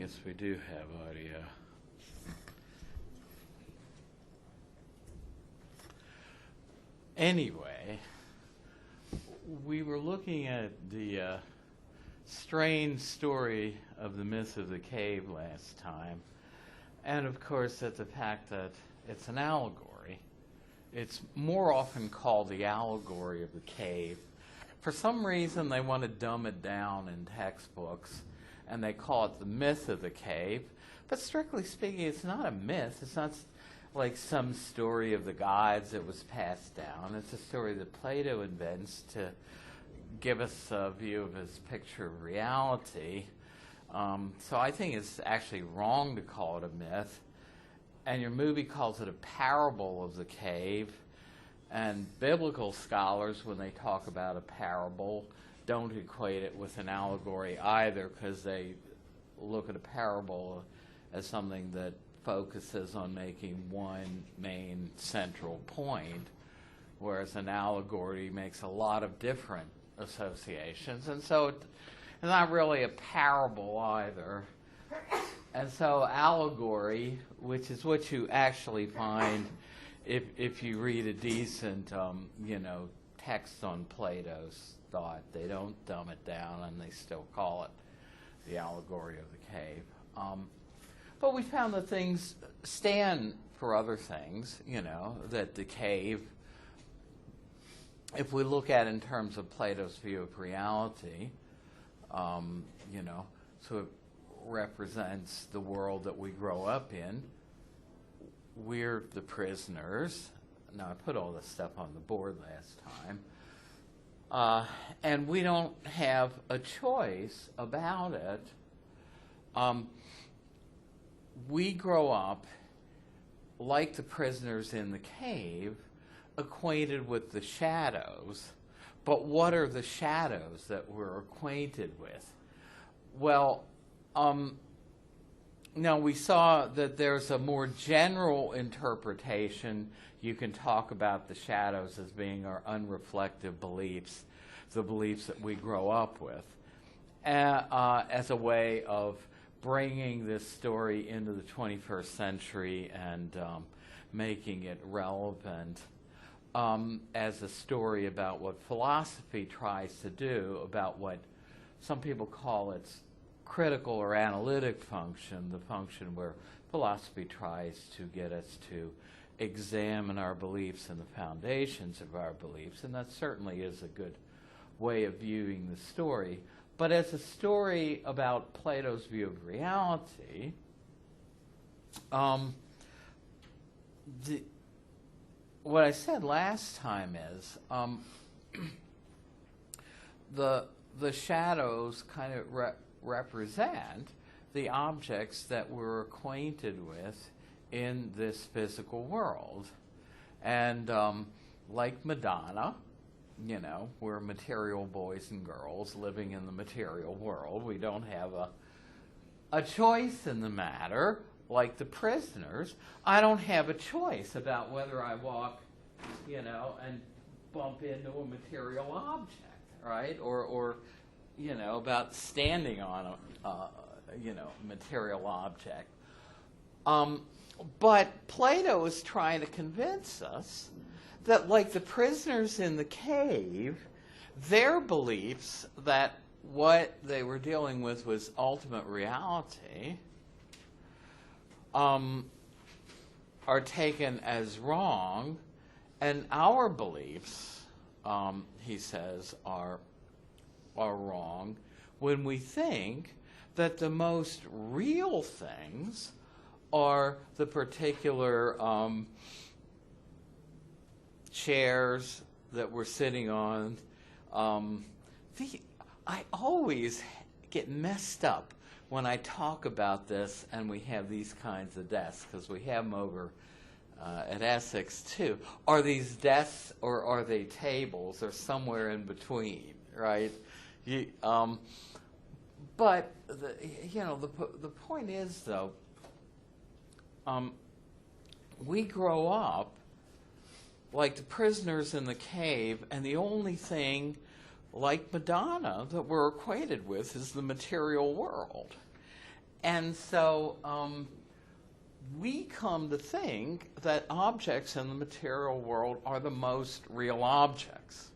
guess we do have audio. Anyway, we were looking at the strange story of the myth of the cave last time, and of course at the fact that it's an allegory. It's more often called the allegory of the cave. For some reason they want to dumb it down in textbooks, and they call it the myth of the cave. But strictly speaking, it's not a myth. It's not like some story of the gods that was passed down. It's a story that Plato invents to give us a view of his picture of reality. So I think it's actually wrong to call it a myth. And your movie calls it a parable of the cave. And biblical scholars, when they talk about a parable, don't equate it with an allegory either, because they look at a parable as something that focuses on making one main central point, whereas an allegory makes a lot of different associations. And so it's not really a parable either. And so allegory, which is what you actually find if you read a decent, text on Plato's thought. They don't dumb it down, and they still call it the allegory of the cave. But we found that things stand for other things, that the cave, if we look at it in terms of Plato's view of reality, so it represents the world that we grow up in. We're the prisoners. Now, I put all this stuff on the board last time. And we don't have a choice about it. We grow up, like the prisoners in the cave, acquainted with the shadows. But what are the shadows that we're acquainted with? Well, now we saw that there's a more general interpretation. You can talk about the shadows as being our unreflective beliefs, the beliefs that we grow up with, as a way of bringing this story into the 21st century and making it relevant as a story about what philosophy tries to do, about what some people call its critical or analytic function, the function where philosophy tries to get us to examine our beliefs and the foundations of our beliefs, and that certainly is a good way of viewing the story. But as a story about Plato's view of reality, what I said last time is the shadows kind of represent the objects that we're acquainted with in this physical world. And like Madonna, we're material boys and girls living in the material world. We don't have a choice in the matter. Like the prisoners, I don't have a choice about whether I walk, and bump into a material object, right? Or about standing on a material object. But Plato is trying to convince us that, like the prisoners in the cave, their beliefs that what they were dealing with was ultimate reality are taken as wrong, and our beliefs, he says, are wrong when we think that the most real things are the particular chairs that we're sitting on. I always get messed up when I talk about this and we have these kinds of desks, because we have them over at Essex too. Are these desks or are they tables or somewhere in between, right? But the point is, though, we grow up like the prisoners in the cave, and the only thing, like Madonna, that we're acquainted with is the material world. And so we come to think that objects in the material world are the most real objects.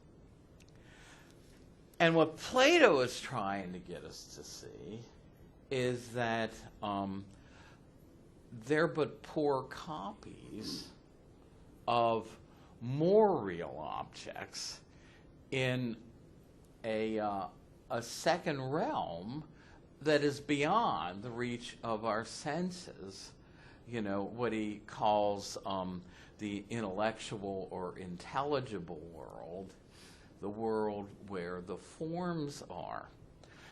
And what Plato is trying to get us to see is that they're but poor copies of more real objects in a second realm that is beyond the reach of our senses, you know, what he calls the intellectual or intelligible world, the world where the forms are.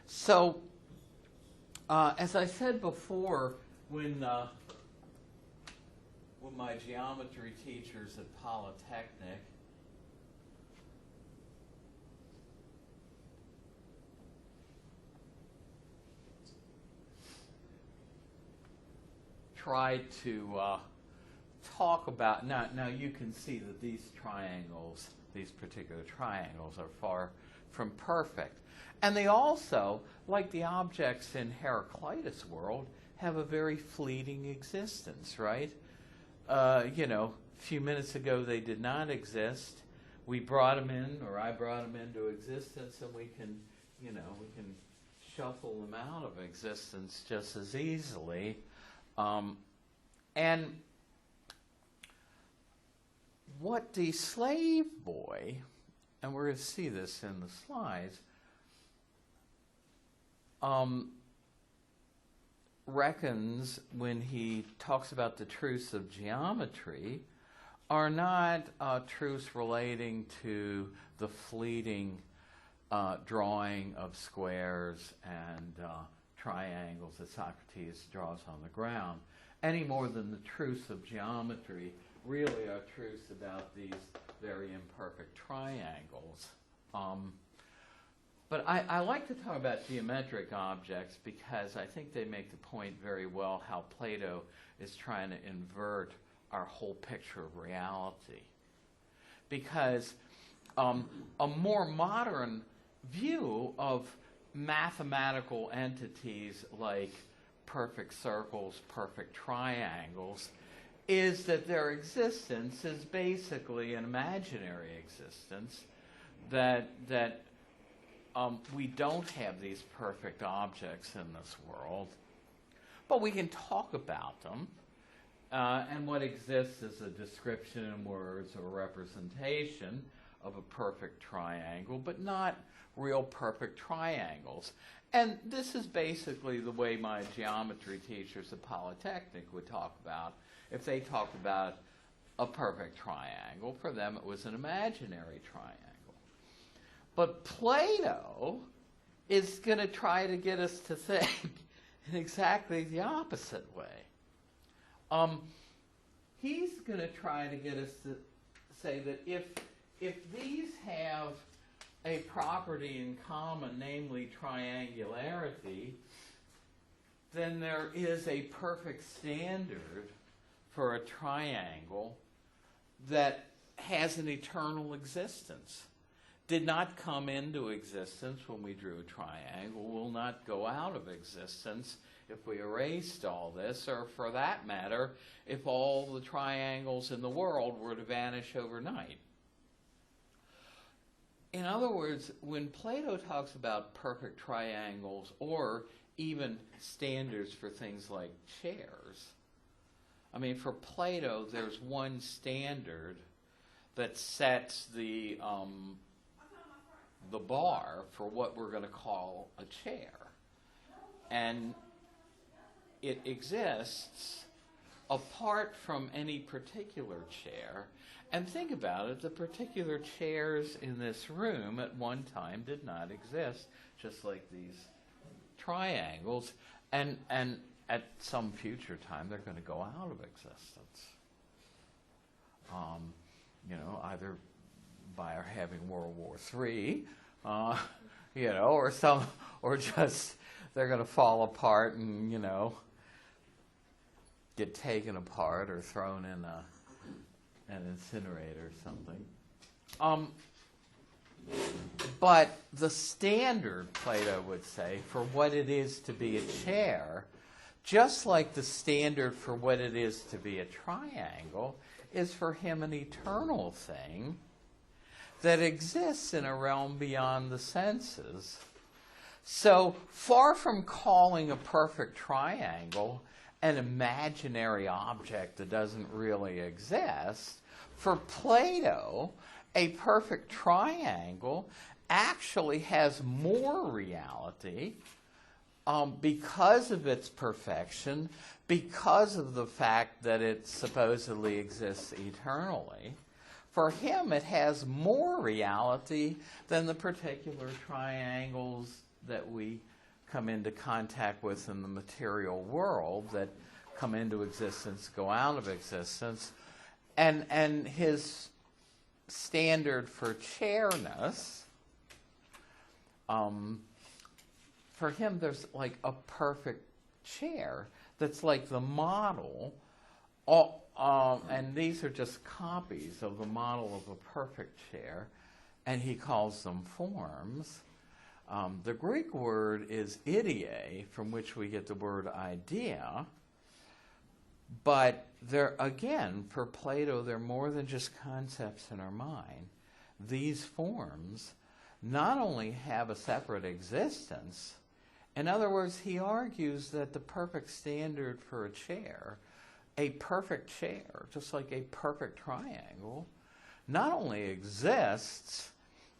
So, as I said before, when my geometry teachers at Polytechnic tried to talk about, now you can see that these triangles, these particular triangles, are far from perfect. And they also, like the objects in Heraclitus' world, have a very fleeting existence, right? You know, a few minutes ago they did not exist. We brought them in, or I brought them into existence, and we can, you know, we can shuffle them out of existence just as easily. And what the slave boy, and we're going to see this in the slides, reckons when he talks about the truths of geometry are not truths relating to the fleeting drawing of squares and triangles that Socrates draws on the ground, any more than the truths of geometry really are truths about these very imperfect triangles. But I like to talk about geometric objects because I think they make the point very well how Plato is trying to invert our whole picture of reality. Because a more modern view of mathematical entities like perfect circles, perfect triangles, is that their existence is basically an imaginary existence, that we don't have these perfect objects in this world, but we can talk about them, and what exists is a description in words or representation of a perfect triangle, but not real perfect triangles. And this is basically the way my geometry teachers at Polytechnic would talk about if they talked about a perfect triangle. For them it was an imaginary triangle. But Plato is going to try to get us to think in exactly the opposite way. He's going to try to get us to say that if these have a property in common, namely triangularity, then there is a perfect standard for a triangle that has an eternal existence. Did not come into existence when we drew a triangle, will not go out of existence if we erased all this, or for that matter, if all the triangles in the world were to vanish overnight. In other words, when Plato talks about perfect triangles or even standards for things like chairs, I mean, for Plato, there's one standard that sets the bar for what we're going to call a chair. And it exists apart from any particular chair. And think about it, the particular chairs in this room at one time did not exist, just like these triangles. And at some future time, they're going to go out of existence. You know, either by our having World War III, you know, or just they're going to fall apart and, you know, get taken apart or thrown in an incinerator or something. But the standard, Plato would say, for what it is to be a chair just like the standard for what it is to be a triangle is for him an eternal thing that exists in a realm beyond the senses. So far from calling a perfect triangle an imaginary object that doesn't really exist, for Plato, a perfect triangle actually has more reality because of its perfection, because of the fact that it supposedly exists eternally. For him, it has more reality than the particular triangles that we come into contact with in the material world that come into existence, go out of existence. And his standard for chairness, for him, there's like a perfect chair that's like the model, and these are just copies of the model of a perfect chair, and he calls them forms. The Greek word is idea, from which we get the word idea, but they're, again, for Plato, they're more than just concepts in our mind. These forms not only have a separate existence, in other words, he argues that the perfect standard for a perfect chair, just like a perfect triangle, not only exists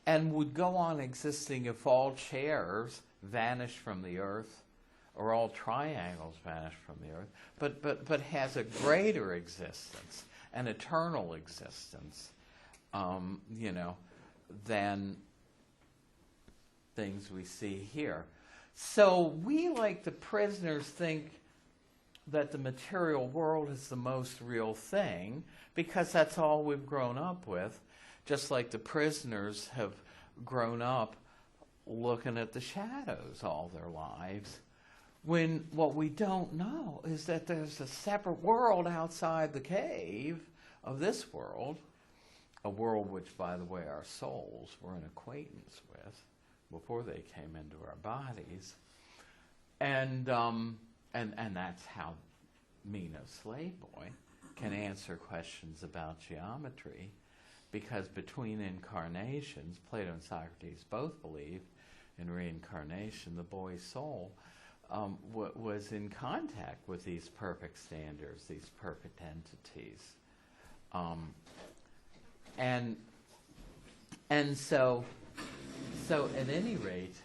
and would go on existing if all chairs vanished from the earth or all triangles vanished from the earth, but has a greater existence, an eternal existence, than things we see here. So we, like the prisoners, think that the material world is the most real thing because that's all we've grown up with, just like the prisoners have grown up looking at the shadows all their lives, when what we don't know is that there's a separate world outside the cave of this world, a world which, by the way, our souls were in acquaintance with before they came into our bodies. And that's how Meno's slave boy can answer questions about geometry, because between incarnations, Plato and Socrates both believed in reincarnation. The boy's soul was in contact with these perfect standards, these perfect entities. And so at any rate,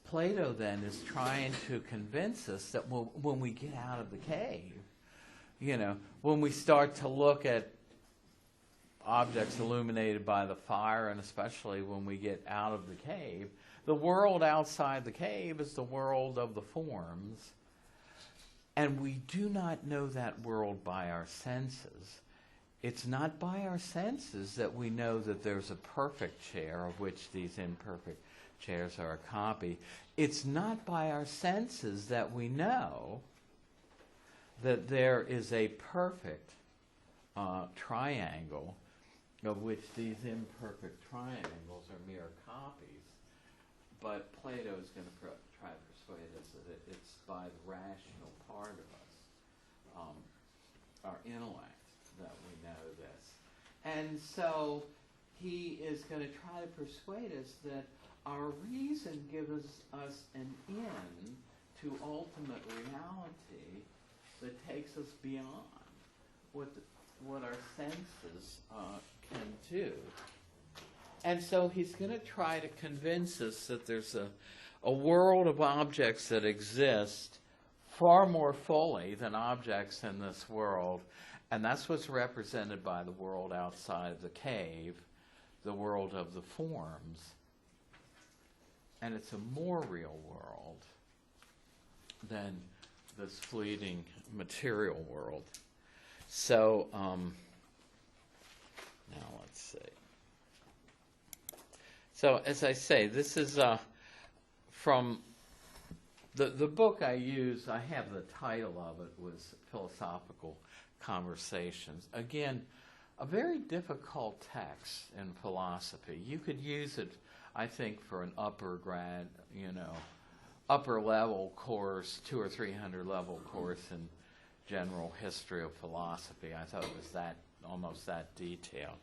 Plato then is trying to convince us that when we get out of the cave, when we start to look at objects illuminated by the fire, and especially when we get out of the cave, the world outside the cave is the world of the forms, and we do not know that world by our senses. It's not by our senses that we know that there's a perfect chair of which these imperfect chairs are a copy. It's not by our senses that we know that there is a perfect triangle of which these imperfect triangles are mere copies. But Plato is going to try to persuade us that it's by the rational part of us, our intellect, that we know this. And so he is going to try to persuade us that our reason gives us an in to ultimate reality that takes us beyond what our senses can do. And so he's going to try to convince us that there's a world of objects that exist far more fully than objects in this world, and that's what's represented by the world outside of the cave, the world of the forms. And it's a more real world than this fleeting material world. So, now let's see. So, as I say, this is from the book I use. I have the title of it was Philosophical Conversations. Again, a very difficult text in philosophy. You could use it, I think, for an upper grad, upper level course, 200 or 300 level course in general history of philosophy. I thought it was that almost that detailed.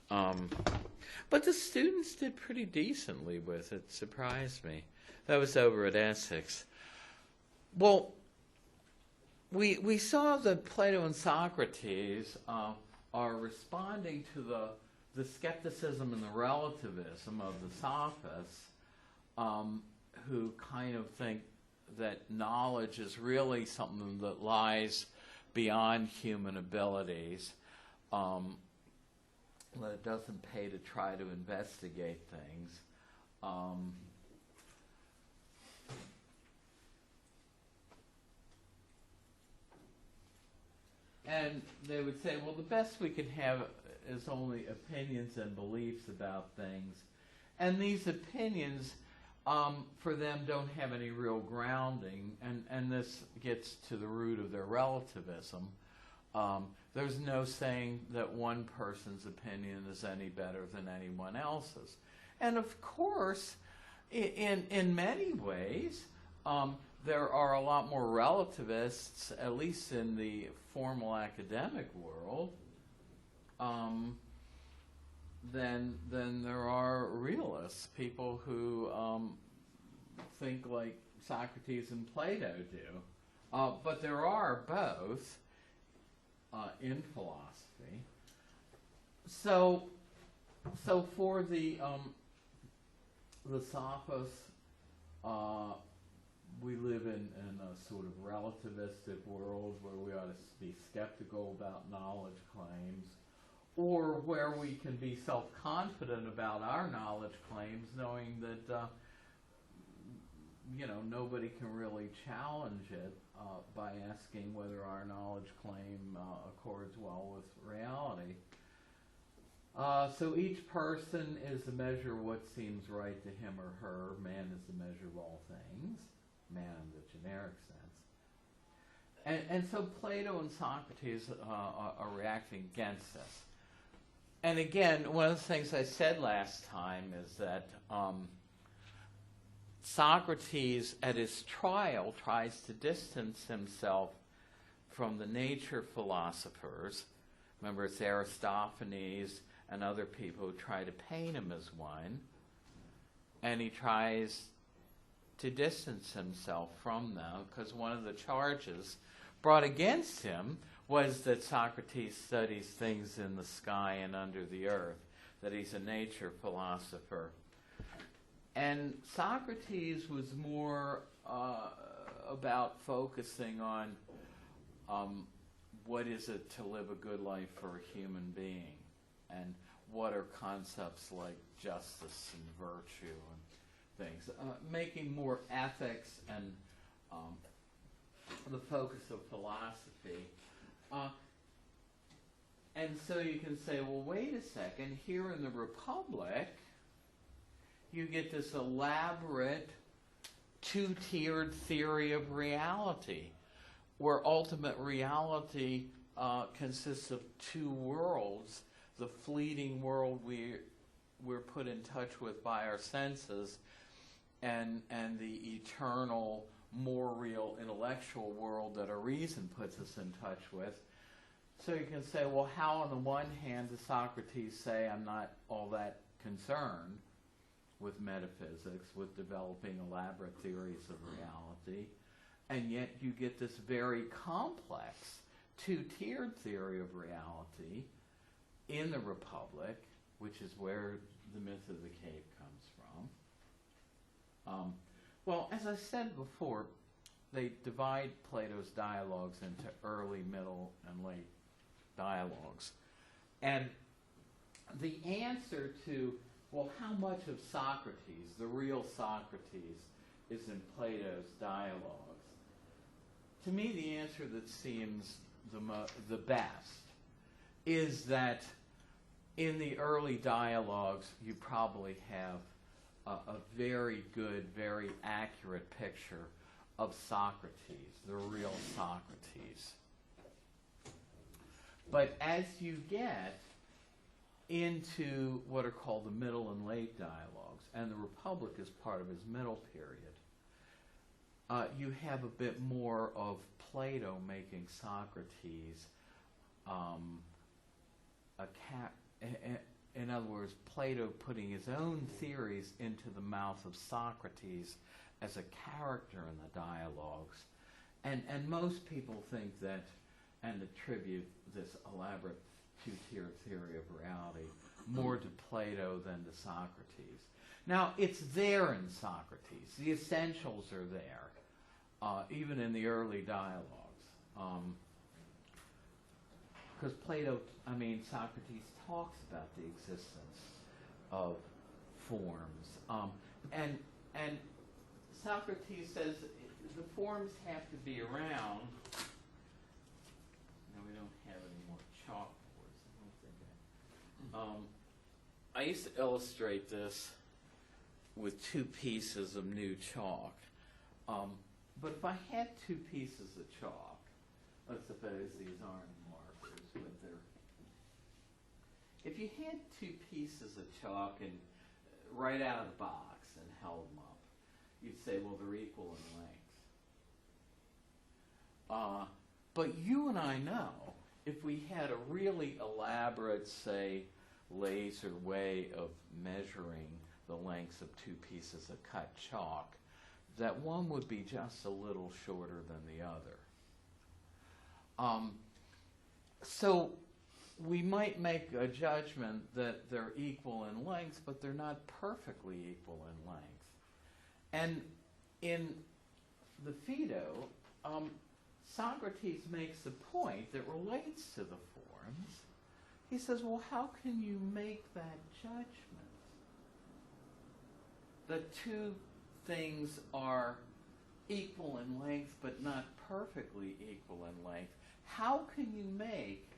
But the students did pretty decently with it. Surprised me. That was over at Essex. Well, we saw that Plato and Socrates are responding to the skepticism and the relativism of the sophists, who kind of think that knowledge is really something that lies beyond human abilities, that it doesn't pay to try to investigate things. And they would say, well, the best we can have is only opinions and beliefs about things. And these opinions, for them, don't have any real grounding. And this gets to the root of their relativism. There's no saying that one person's opinion is any better than anyone else's. And of course, in many ways, there are a lot more relativists, at least in the formal academic world, than there are realists, people who think like Socrates and Plato do. But there are both in philosophy. So for the sophists, we live in a sort of relativistic world where we ought to be skeptical about knowledge claims, or where we can be self-confident about our knowledge claims, knowing that nobody can really challenge it by asking whether our knowledge claim accords well with reality. So each person is the measure of what seems right to him or her. Man is the measure of all things. Man in the generic sense. And so Plato and Socrates are reacting against this. And again, one of the things I said last time is that Socrates, at his trial, tries to distance himself from the nature philosophers. Remember, it's Aristophanes and other people who try to paint him as one. And he tries to distance himself from them, because one of the charges brought against him was that Socrates studies things in the sky and under the earth, that he's a nature philosopher. And Socrates was more about focusing on what is it to live a good life for a human being, and what are concepts like justice and virtue and things, making more ethics and the focus of philosophy. And so you can say, well, wait a second, here in the Republic, you get this elaborate two-tiered theory of reality, where ultimate reality consists of two worlds: the fleeting world we're put in touch with by our senses, and the eternal, more real intellectual world that our reason puts us in touch with. So you can say, well, how on the one hand does Socrates say, I'm not all that concerned with metaphysics, with developing elaborate theories of reality, and yet you get this very complex two-tiered theory of reality in the Republic, which is where the myth of the cave comes from. Well, as I said before, they divide Plato's dialogues into early, middle, and late dialogues. And the answer to, well, how much of Socrates, the real Socrates, is in Plato's dialogues? To me, the answer that seems the best is that in the early dialogues, you probably have a very good, very accurate picture of Socrates, the real Socrates. But as you get into what are called the middle and late dialogues, and the Republic is part of his middle period, you have a bit more of Plato making Socrates in other words, Plato putting his own theories into the mouth of Socrates as a character in the dialogues. And most people think that and attribute this elaborate two-tier theory of reality more to Plato than to Socrates. Now, it's there in Socrates. The essentials are there, even in the early dialogues. Because Socrates talks about the existence of forms. And Socrates says the forms have to be around. Now, we don't have any more chalkboards. I don't think I used to illustrate this with 2 pieces of new chalk. But if I had 2 pieces of chalk, let's suppose these aren't markers, but they're... If you had 2 pieces of chalk and right out of the box and held them up, you'd say, well, they're equal in length. But you and I know, if we had a really elaborate, say, laser way of measuring the lengths of 2 pieces of cut chalk, that one would be just a little shorter than the other. So we might make a judgment that they're equal in length, but they're not perfectly equal in length. And in the Phaedo, Socrates makes a point that relates to the forms. He says, well, how can you make that judgment? The 2 things are equal in length, but not perfectly equal in length. How can you make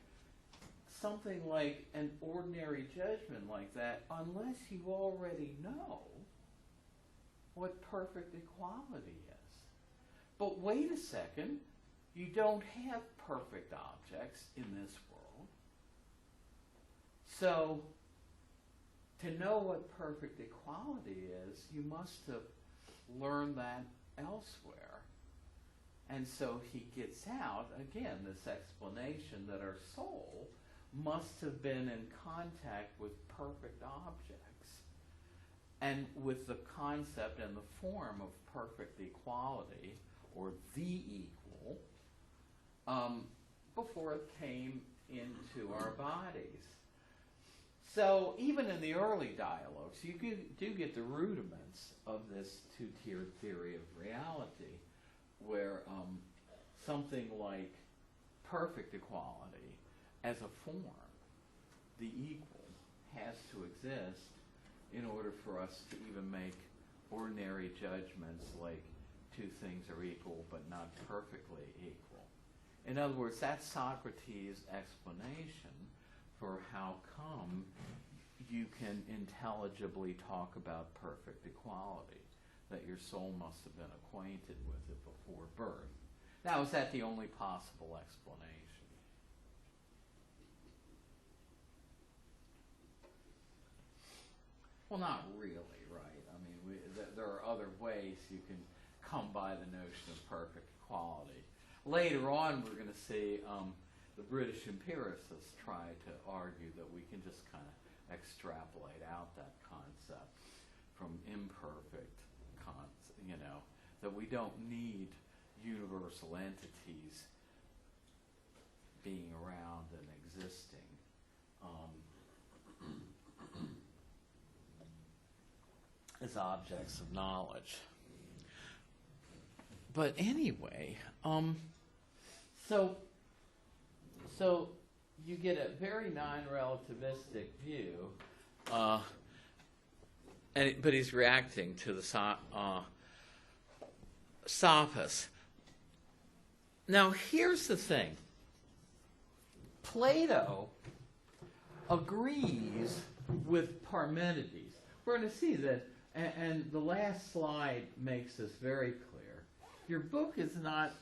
something like an ordinary judgment like that unless you already know what perfect equality is? But wait a second, you don't have perfect objects in this world. So, to know what perfect equality is, you must have learned that elsewhere. And so he gets out, again, this explanation that our soul must have been in contact with perfect objects and with the concept and the form of perfect equality, or the equal, before it came into our bodies. So even in the early dialogues, you do get the rudiments of this 2-tiered theory of reality, where something like perfect equality as a form, the equal, has to exist in order for us to even make ordinary judgments like 2 things are equal but not perfectly equal. In other words, that's Socrates' explanation for how come you can intelligibly talk about perfect equality, that your soul must have been acquainted with it before birth. Now, is that the only possible explanation? Well, not really, right? I mean, there are other ways you can come by the notion of perfect equality. Later on, we're going to see the British empiricists try to argue that we can just kind of extrapolate out that concept from imperfect that we don't need universal entities being around and existing. As objects of knowledge. But anyway, so you get a very non-relativistic view, but he's reacting to the sophists. Now, here's the thing. Plato agrees with Parmenides. We're going to see that, and the last slide makes this very clear. Your book is not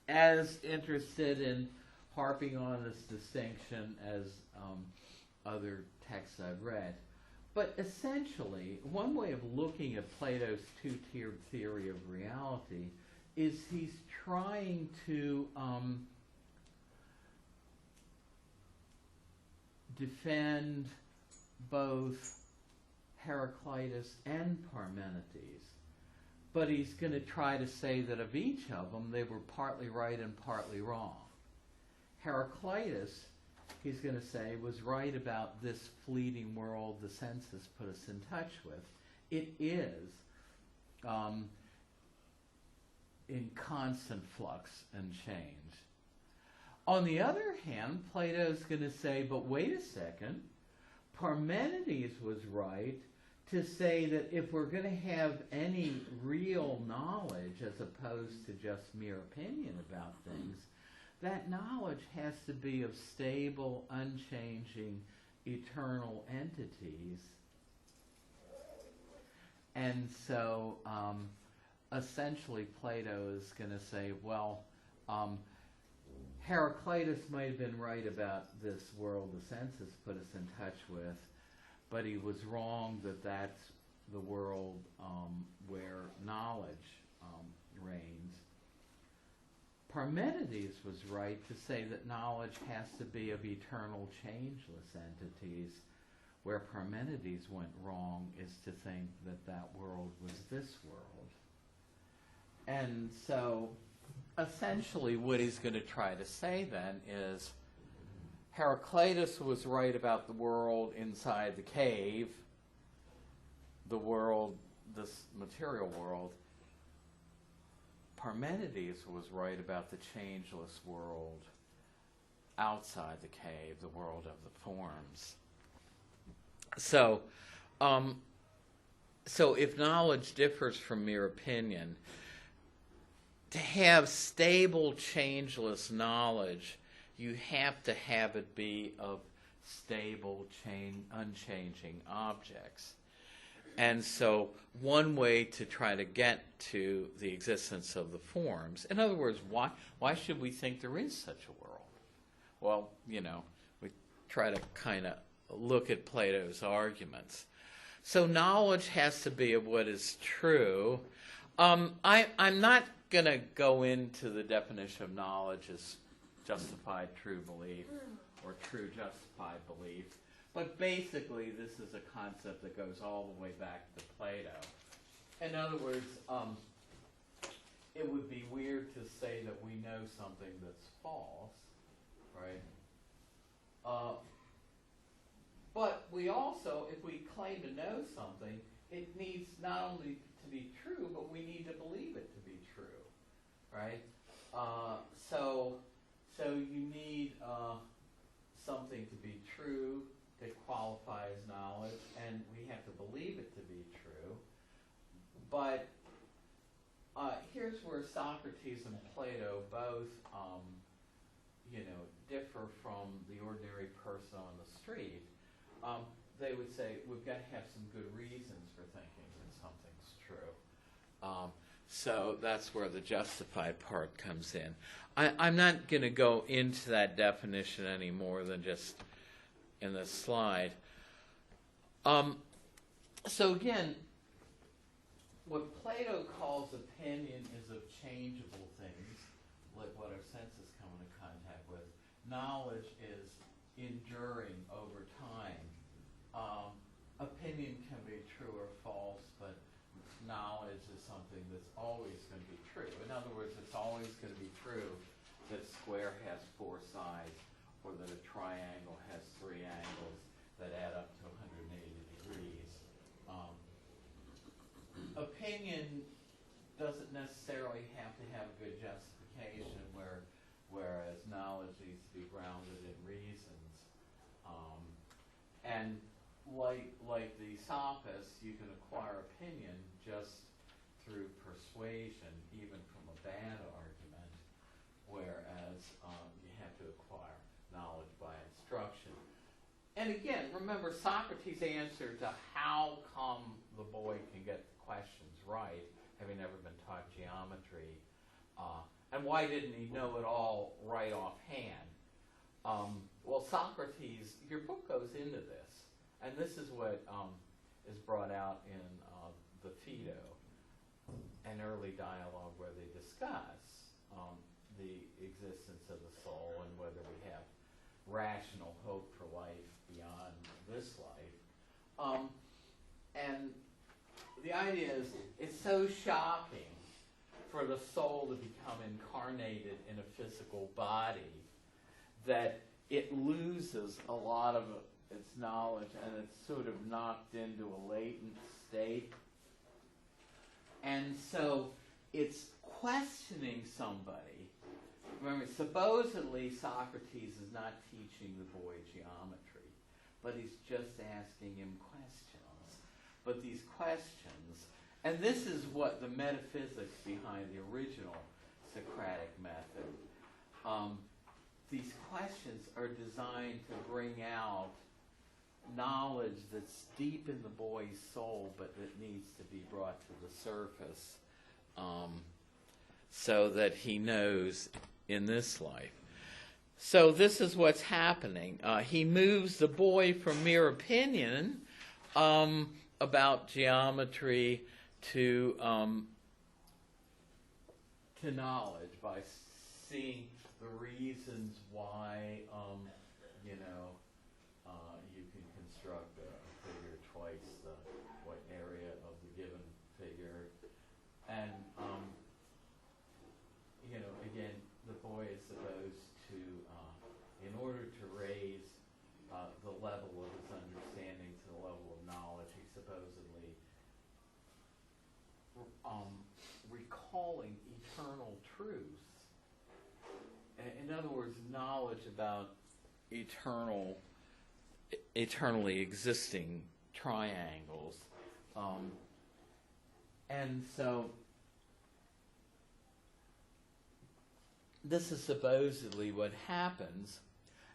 as interested in harping on this distinction as other texts I've read. But essentially, one way of looking at Plato's two-tiered theory of reality is he's trying to defend both Heraclitus and Parmenides. But he's going to try to say that of each of them, they were partly right and partly wrong. Heraclitus, he's going to say, was right about this fleeting world the senses put us in touch with. It is in constant flux and change. On the other hand, Plato's going to say, but wait a second, Parmenides was right to say that if we're going to have any real knowledge as opposed to just mere opinion about things, that knowledge has to be of stable, unchanging, eternal entities. And so essentially Plato is going to say, well, Heraclitus might have been right about this world the senses put us in touch with, but he was wrong that that's the world where knowledge reigns. Parmenides was right to say that knowledge has to be of eternal, changeless entities. Where Parmenides went wrong is to think that that world was this world. And so essentially what he's going to try to say then is Heraclitus was right about the world inside the cave, the world, this material world. Parmenides was right about the changeless world outside the cave, the world of the forms. So, so if knowledge differs from mere opinion, to have stable, changeless knowledge, you have to have it be of stable, unchanging objects. And so one way to try to get to the existence of the forms, in other words, why should we think there is such a world? Well, you know, we try to kind of look at Plato's arguments. So knowledge has to be of what is true. I'm not going to go into the definition of knowledge as justified true belief or true justified belief. But basically, this is a concept that goes all the way back to Plato. In other words, it would be weird to say that we know something that's false, right? But we also, if we claim to know something, it needs not only to be true, but we need to believe it to be true, right? So you need something to be true that qualifies knowledge, and we have to believe it to be true. But here's where Socrates and Plato both, differ from the ordinary person on the street. They would say we've got to have some good reasons for thinking that something's true. So that's where the justified part comes in. I'm not going to go into that definition any more than just in this slide. So again, what Plato calls opinion is of changeable things, like what our senses come into contact with. Knowledge is enduring over time. Opinion can be true or false, but knowledge is something that's always going to be true. In other words, it's always going to be true that a square has 4 sides, or that a triangle has 3 angles that add up to 180 degrees. Opinion doesn't necessarily have to have a good justification, whereas knowledge needs to be grounded in reasons. And like the sophists, you can acquire opinion just through persuasion, even from a bad argument, whereas you have to acquire knowledge by instruction. And again, remember Socrates' answer to how come the boy can get the questions right, having never been taught geometry, and why didn't he know it all right offhand? Well, Socrates, your book goes into this, and this is what is brought out in the Phaedo, an early dialogue where they discuss the existence of the soul and whether we have rational hope for life beyond this life. And the idea is it's so shocking for the soul to become incarnated in a physical body that it loses a lot of its knowledge and it's sort of knocked into a latent state. And so it's questioning somebody. Remember, supposedly Socrates is not teaching the boy geometry, but he's just asking him questions. But these questions, and this is what the metaphysics behind the original Socratic method, these questions are designed to bring out knowledge that's deep in the boy's soul, but that needs to be brought to the surface so that he knows in this life. So this is what's happening. He moves the boy from mere opinion about geometry to knowledge by seeing the reasons why you can construct a figure twice the what area of the given figure, and again, the boy is supposed to, in order to raise the level of his understanding to the level of knowledge, he's supposedly recalling eternal truths. In other words, knowledge about eternally existing triangles. And so this is supposedly what happens.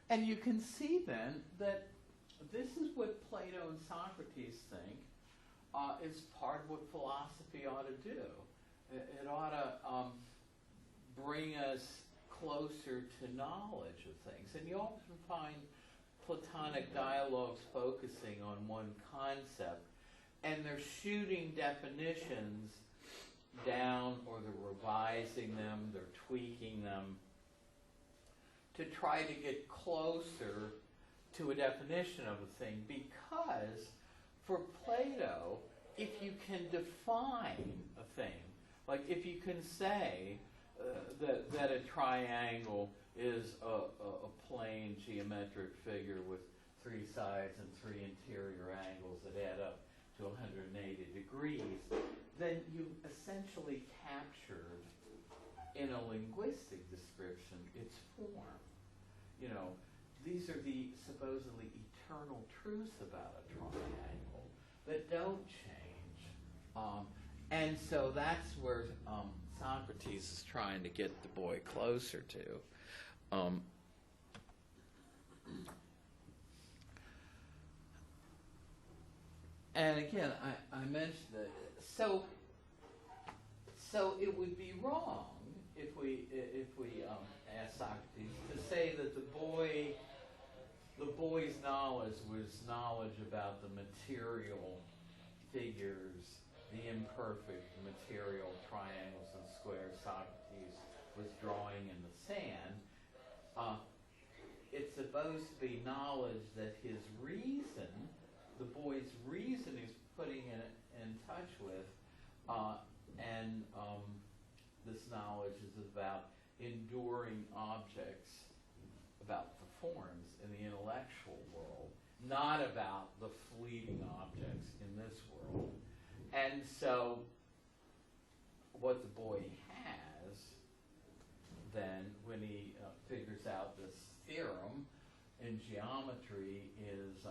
And you can see then that this is what Plato and Socrates think is part of what philosophy ought to do. It ought to bring us closer to knowledge of things. And you often find Platonic dialogues focusing on one concept, and they're shooting definitions down, or they're revising them, they're tweaking them to try to get closer to a definition of a thing. Because for Plato, if you can define a thing, like if you can say that a triangle is a plane geometric figure with three sides and three interior angles that add up to 180 degrees, then you've essentially captured in a linguistic description its form. These are the supposedly eternal truths about a triangle that don't change. And so that's where Socrates is trying to get the boy closer to. And again, I mentioned that. So it would be wrong if we asked Socrates to say that the boy's knowledge was knowledge about the material figures, the imperfect material triangles and squares Socrates was drawing in the sand. It's supposed to be knowledge that his reason, the boy's reason, he's putting in touch with, and this knowledge is about enduring objects, about the forms in the intellectual world, not about the fleeting objects in this world. And so what the boy has then, when he figures out this theorem in geometry, is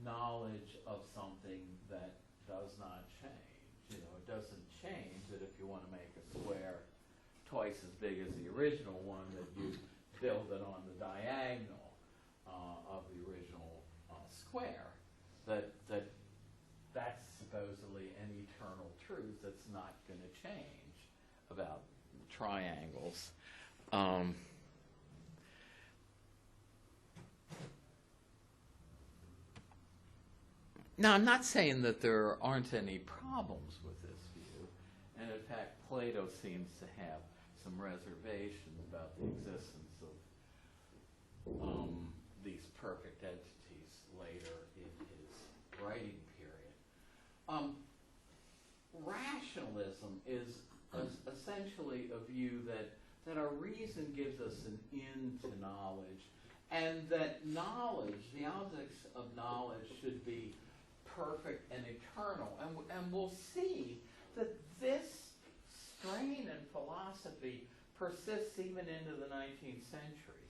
knowledge of something that does not change. It doesn't change that if you want to make a square twice as big as the original one, that you build it on the diagonal of the original square. That's supposedly an eternal truth that's not going to change about triangles. Now, I'm not saying that there aren't any problems with this view, and in fact, Plato seems to have some reservations about the existence of these perfect entities later in his writing period. Rationalism is essentially a view that our reason gives us an end to knowledge, and that knowledge, the objects of knowledge, should be perfect and eternal. And we'll see that this strain in philosophy persists even into the 19th centuries.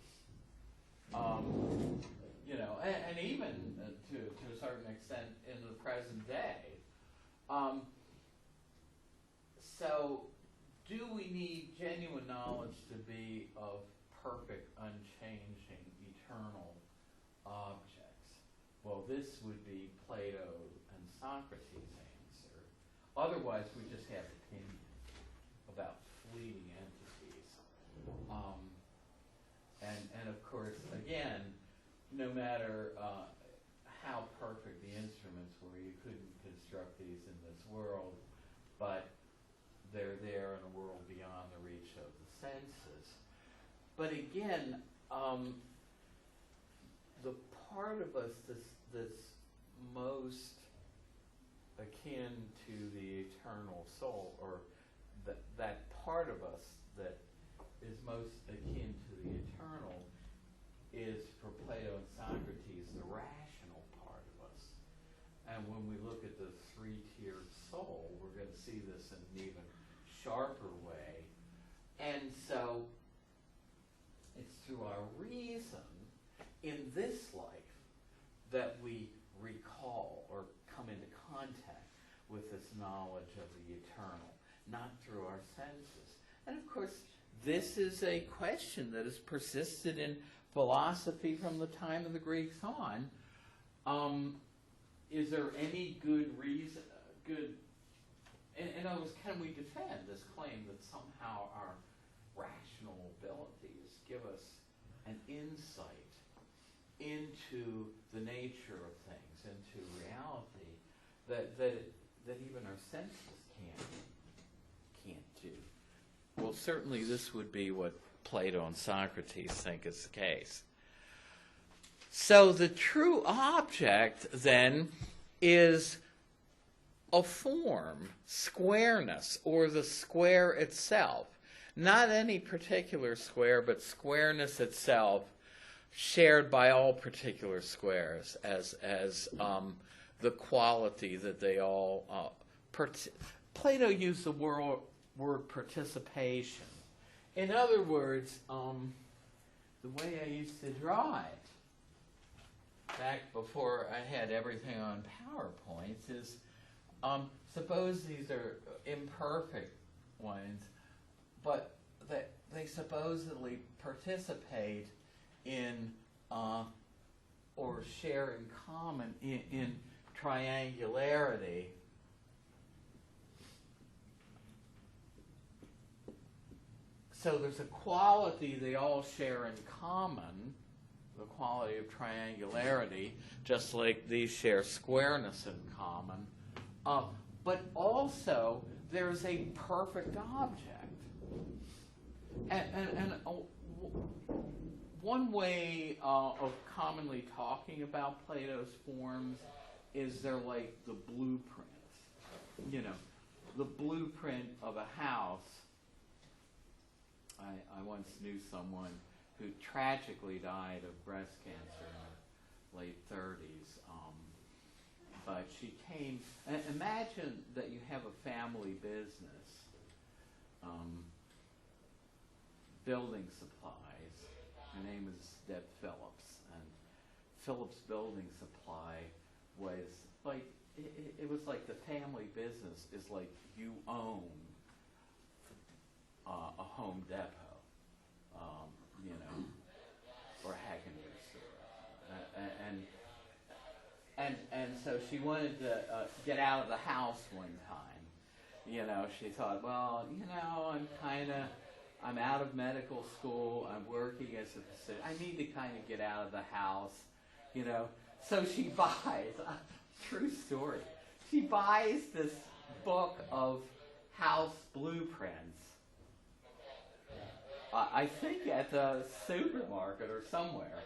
And even to a certain extent in the present day. So, do we need genuine knowledge to be of perfect, unchanging, eternal objects? Well, this would be Plato and Socrates' answer. Otherwise, we just have opinion about fleeting entities. And of course, again, no matter how perfect the instruments were, you couldn't construct these in this world, but they're there in a world beyond the reach of the senses. But again, the part of us that's most akin to the eternal soul, or that part of us that is most akin to the eternal, is for Plato and Socrates the rational part of us. And when we look at the three-tiered soul, we're going to see this in an even sharper way. And so it's through our reason in this life that we recall or come into contact with this knowledge of the eternal, not through our senses. And of course, this is a question that has persisted in philosophy from the time of the Greeks on. Is there any good reason, in other words, can we defend this claim that somehow our rational abilities give us an insight into the nature of things, into reality, that even our senses can't do? Well, certainly this would be what Plato and Socrates think is the case. So the true object, then, is a form, squareness, or the square itself. Not any particular square, but squareness itself, shared by all particular squares as the quality that they all... Plato used the word participation. In other words, the way I used to draw it, back before I had everything on PowerPoint, is suppose these are imperfect ones, but they supposedly participate in or share in common in triangularity. So there's a quality they all share in common, the quality of triangularity, just like these share squareness in common. But also, there's a perfect object. And one way of commonly talking about Plato's forms is they're like the blueprints. You know, the blueprint of a house. I once knew someone who tragically died of breast cancer in her late 30s. But she came, imagine that you have a family business, building supplies. Her name is Deb Phillips. And Phillips Building Supply was like, it was like the family business is like you own a Home Depot, you know, or Hackenberg store. And so she wanted to get out of the house one time. You know, she thought, well, you know, I'm out of medical school, I'm working as a physician, I need to kind of get out of the house, you know. So she buys True story. She buys this book of house blueprints, I think at the supermarket or somewhere.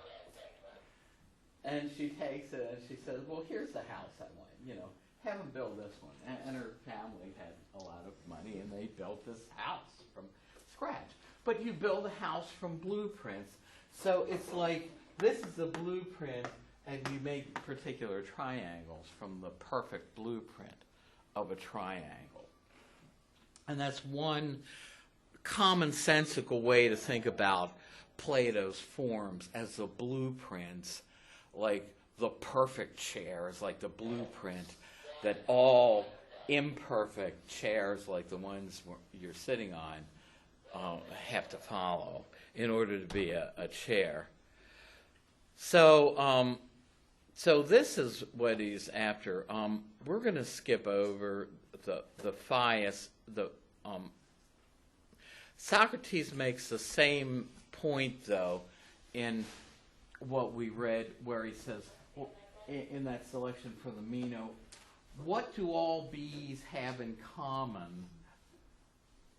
And she takes it and she says, well, here's the house I want, have them build this one. And her family had a lot of money and they built this house from scratch. But you build a house from blueprints. So it's like, this is a blueprint and you make particular triangles from the perfect blueprint of a triangle. And that's one commonsensical way to think about Plato's forms as the blueprints, like the perfect chairs, like the blueprint that all imperfect chairs, like the ones you're sitting on, have to follow in order to be a chair. So, so this is what he's after. We're going to skip over the Phaeus. Socrates makes the same point, though, in what we read, where he says, well, in that selection for the Meno, what do all bees have in common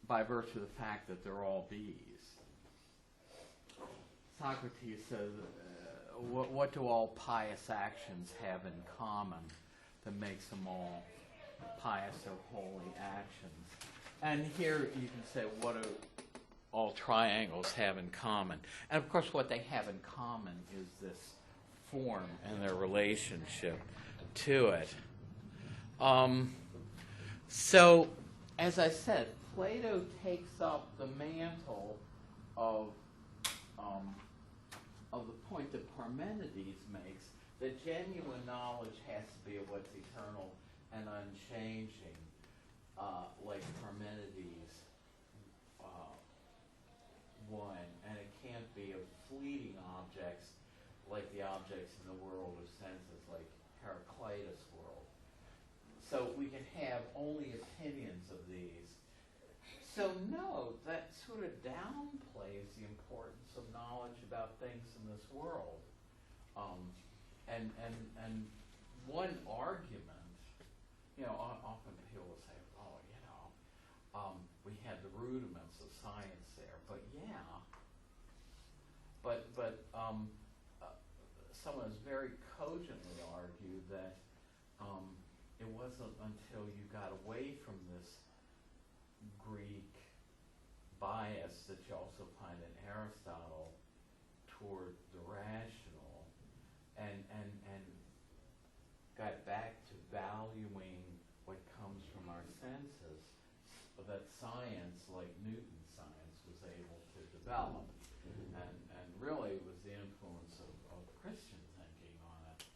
by virtue of the fact that they're all bees? Socrates says, what do all pious actions have in common that makes them all pious or holy actions? And here you can say, what do all triangles have in common? And of course what they have in common is this form and their relationship to it. So, as I said, Plato takes up the mantle of the point that Parmenides makes, that genuine knowledge has to be of what's eternal and unchanging, like Parmenides one, and it can't be of fleeting objects like the objects in the world of senses, like Heraclitus' world. So we can have only opinions of these. So no, that sort of downplays the importance of knowledge about things in this world. And one argument, often people will say, we had the rudiments of science there, but someone has very cogently argued that it wasn't until you got away from this Greek bias that you also find in Aristotle toward the rational, and got back to valuing what comes from our senses, that science, like Newton's science, was able to develop. And really it was the influence of Christian thinking on it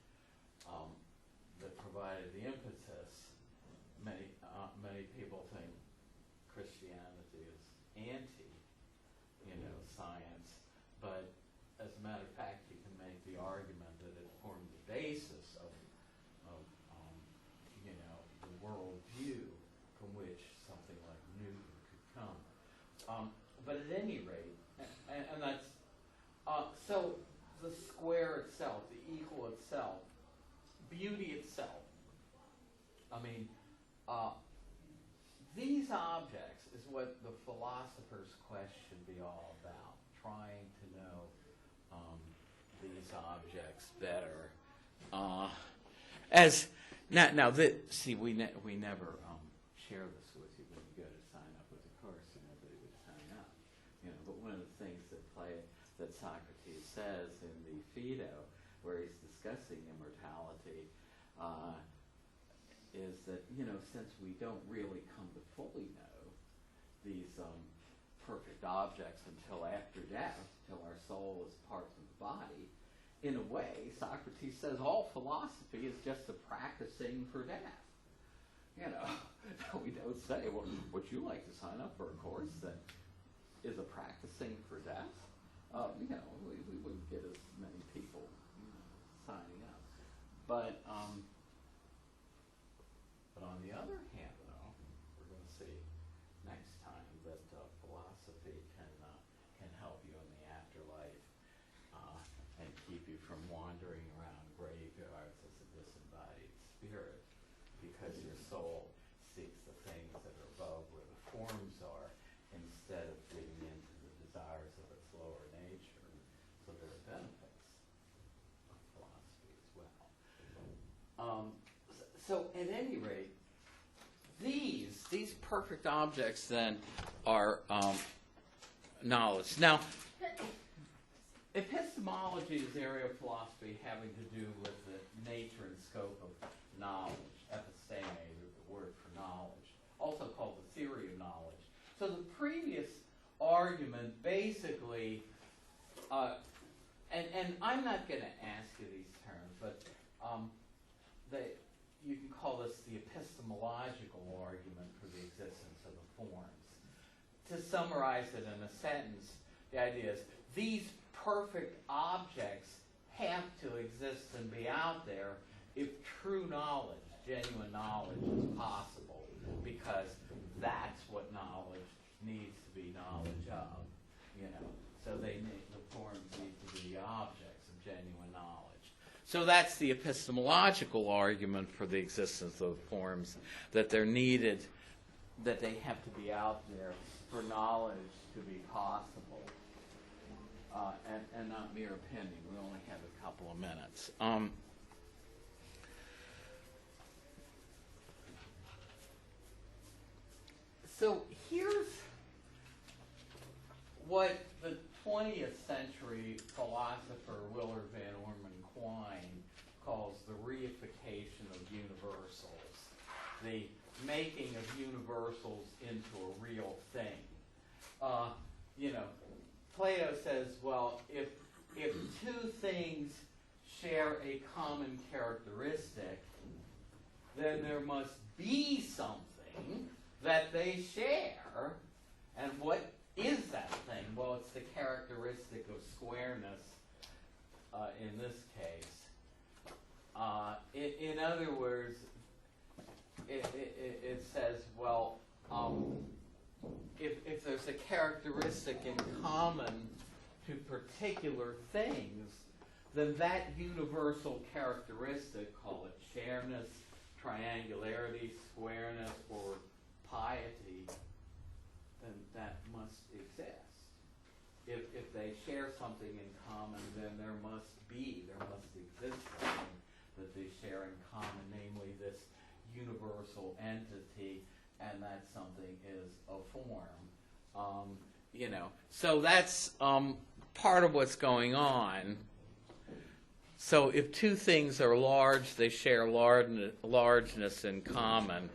that provided the impetus. Many people think Christianity is anti, science, but as a matter of fact, you can make the argument that it formed the basis of the worldview from which something like Newton could come. But at any rate, and that's so the square itself, the equal itself, beauty itself. These objects is what the philosopher's quest should be all about, trying to know these objects better. We never share this with you when you go to sign up with the course, and nobody would sign up. But one of the things that Socrates says in the Phaedo, where he's discussing immortality, is that, since we don't really come to fully know these perfect objects until after death, till our soul is part of the body, in a way, Socrates says all philosophy is just a practicing for death. We don't say, well, would you like to sign up for a course that is a practicing for death? We wouldn't get as many people signing up. But on the other hand, though, we're going to see next time that philosophy can help you in the afterlife and keep you from wandering around graveyards as a disembodied spirit. at any rate, these perfect objects then are knowledge. Now, epistemology is the area of philosophy having to do with the nature and scope of knowledge. Episteme is the word for knowledge, also called the theory of knowledge. So the previous argument basically, and I'm not going to ask you these terms, but you can call this the epistemological argument for the existence of the forms. To summarize it in a sentence, the idea is these perfect objects have to exist and be out there if true knowledge, genuine knowledge, is possible, because that's what knowledge needs to be knowledge of, So the forms need to be objects of genuine knowledge. So that's the epistemological argument for the existence of forms, that they're needed, that they have to be out there for knowledge to be possible, and not mere opinion. We only have a couple of minutes. So here's what the 20th century philosopher Willard Van Orman Quine calls the reification of universals, the making of universals into a real thing. Plato says, well, if two things share a common characteristic, then there must be something that they share. And what is that thing? Well, it's the characteristic of squareness in this case. In other words, it says, well, if there's a characteristic in common to particular things, then that universal characteristic, call it shareness, triangularity, squareness, or piety, then that must exist. If they share something in common, then there must exist something that they share in common, namely this universal entity, and that something is a form. So that's part of what's going on. So if two things are large, they share largeness in common,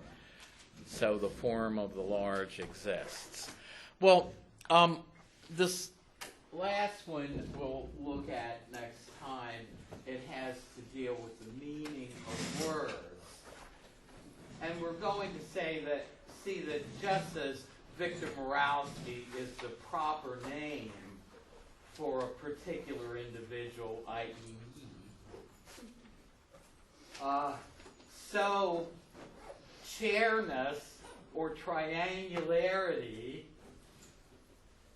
so the form of the large exists. Well, this last one we'll look at next time. It has to deal with the meaning of words. And we're going to see that just as Victor Morawski is the proper name for a particular individual, i.e. me, so chairness or triangularity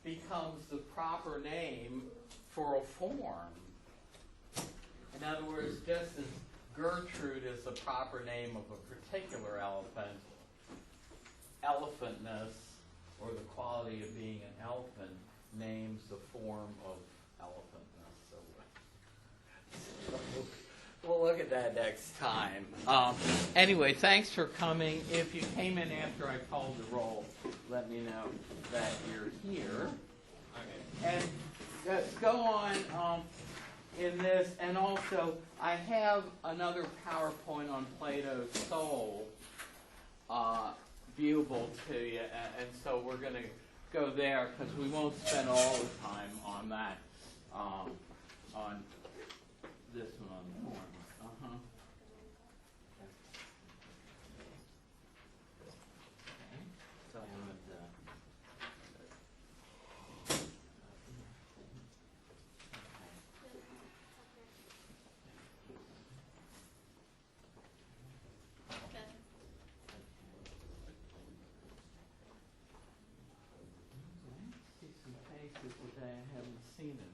becomes the proper name for a form. In other words, just as Gertrude is the proper name of a particular elephant, elephantness, or the quality of being an elephant, names the form of elephantness. So we'll look at that next time. Anyway, thanks for coming. If you came in after I called the roll, let me know that you're here. Okay. And go on in this. And also, I have another PowerPoint on Plato's soul viewable to you. And so we're going to go there because we won't spend all the time on that, on this one on the form. Okay. So I'm going to see some faces today I haven't seen in